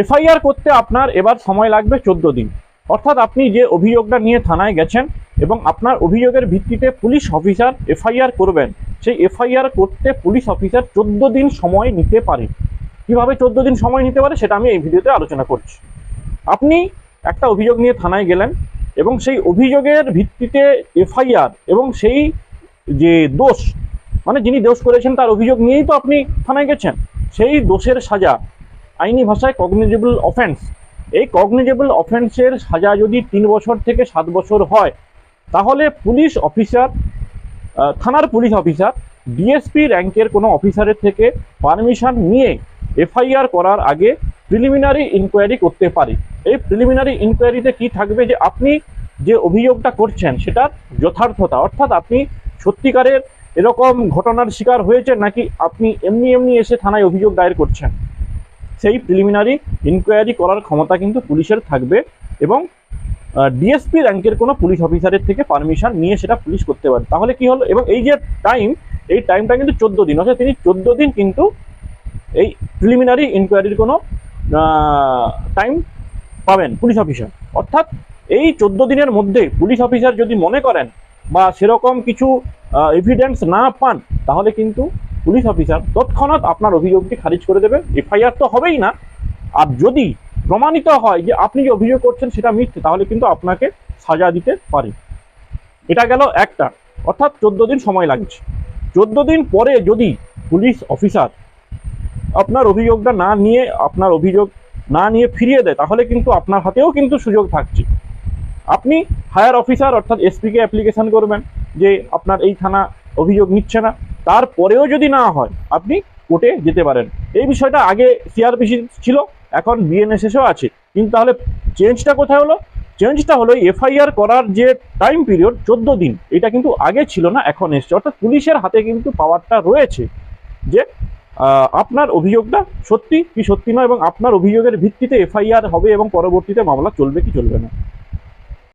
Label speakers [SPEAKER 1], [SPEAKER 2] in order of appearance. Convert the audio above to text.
[SPEAKER 1] FIR করতে আপনার এবার সময় লাগবে 14 দিন। অর্থাৎ আপনি যে অভিযোগটা নিয়ে থানায় গেছেন এবং আপনার অভিযোগের ভিত্তিতে পুলিশ অফিসার এফআইআর করবেন, সেই এফআইআর করতে পুলিশ অফিসার 14 দিন সময় নিতে পারে। কিভাবে 14 দিন সময় নিতে পারে সেটা আমি এই ভিডিওতে আলোচনা করছি। আপনি একটা অভিযোগ নিয়ে থানায় গেলেন এবং সেই অভিযোগের ভিত্তিতে এফআইআর এবং সেই যে দোষ, মানে যিনি দোষ করেছেন তার অভিযোগ নিয়েই তো আপনি থানায় গেছেন, সেই দোষের সাজা, আইনি ভাষায় কগনিজেবল অফেন্স, এই কগনিজেবল অফেন্সের সাজা যদি 3 বছর থেকে 7 বছর হয়, তাহলে পুলিশ অফিসার, থানার পুলিশ অফিসার ডিএসপি র্যাঙ্কের কোনো অফিসারের থেকে পারমিশন নিয়ে এফআইআর করার আগে প্রিলিমিনারি ইনকোয়ারি করতে পারে। এই প্রিলিমিনারি ইনকোয়ারিতে কি থাকবে, যে আপনি যে অভিযোগটা করছেন সেটার যথার্থতা, অর্থাৎ আপনি সত্যিকারের এরকম ঘটনার শিকার হয়েছেন নাকি আপনি এমনি এসে থানায় অভিযোগ দায়ের করছেন, সেই প্রিলিমিনারি ইনকোয়ারি করার ক্ষমতা কিন্তু পুলিশের থাকবে এবং ডিএসপি র্যাঙ্কের কোনো পুলিশ অফিসারের থেকে পারমিশন নিয়ে সেটা পুলিশ করতে পারে। তাহলে কি হলো, এবং এই যে টাইম, এই টাইমটা কিন্তু 14 দিন, অর্থাৎ তিনি 14 দিন কিন্তু এই প্রিলিমিনারি ইনকোয়ারির কোনো টাইম পাবেন পুলিশ অফিসার। অর্থাৎ এই 14 দিনের মধ্যে পুলিশ অফিসার যদি মনে করেন বা সেরকম কিছু এভিডেন্স না পান, তাহলে কিন্তু পুলিশ অফিসার তৎক্ষণাৎ আপনার অভিযোগটি খারিজ করে দেবে। এফআইআর তো হবেই না, আর যদি প্রমাণিত হয় যে আপনি যে অভিযোগ করছেন সেটা মিথ্যে, তাহলে কিন্তু আপনাকে সাজা দিতে পারে। এটা গেল একটা, অর্থাৎ 14 দিন সময় লাগছে। 14 দিন পরে যদি পুলিশ অফিসার আপনার অভিযোগটা আপনার অভিযোগ না নিয়ে ফিরিয়ে দেয়, তাহলে কিন্তু আপনার হাতেও কিন্তু সুযোগ থাকছে। আপনি হায়ার অফিসার অর্থাৎ এসপিকে অ্যাপ্লিকেশন করবেন যে আপনার এই থানা অভিযোগ নিচ্ছে না, তারপরেও যদি না হয় আপনি কোর্টে যেতে পারেন। এই বিষয়টা আগে সিআরপিসি ছিল, এখন বিএনএসএসও আছে, কিন্তু তাহলে চেঞ্জটা কোথায় হলো? চেঞ্জটা হলো এফআইআর করার যে টাইম পিরিয়ড 14 দিন, এটা কিন্তু আগে ছিল না, এখন এসছে। অর্থাৎ পুলিশের হাতে কিন্তু পাওয়ারটা রয়েছে যে আপনার অভিযোগটা সত্যি কি সত্যি নয়, এবং আপনার অভিযোগের ভিত্তিতে এফআইআর হবে এবং পরবর্তীতে মামলা চলবে কি চলবে না।